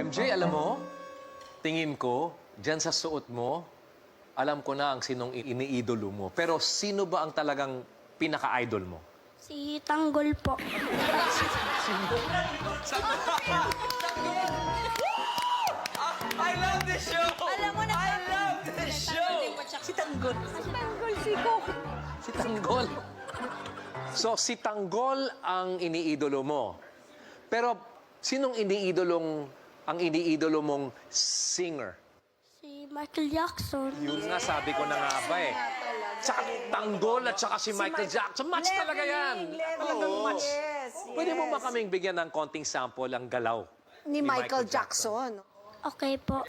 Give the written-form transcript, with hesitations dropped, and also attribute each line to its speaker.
Speaker 1: MJ, alam mo, tingin ko, dyan sa suot mo, alam ko na ang sinong iniidolo mo. Pero sino ba ang talagang pinaka-idol mo?
Speaker 2: Si Tanggol po.
Speaker 3: I love this show!
Speaker 4: Alam mo na,
Speaker 3: I love this show!
Speaker 4: si Tanggol.
Speaker 1: Si Tanggol. So, si Tanggol ang iniidolo mo. Pero, sinong ang iniidolo mong singer?
Speaker 2: Si Michael Jackson.
Speaker 1: Yun nga, sabi ko na nga ba eh. Tsaka Tanggol at saka si Michael Jackson. Match talaga yan.
Speaker 4: Talagang match.
Speaker 3: Yes,
Speaker 1: Pwede mo ba kaming bigyan ng konting sample ang galaw?
Speaker 5: Ni Michael Jackson.
Speaker 2: Okay po.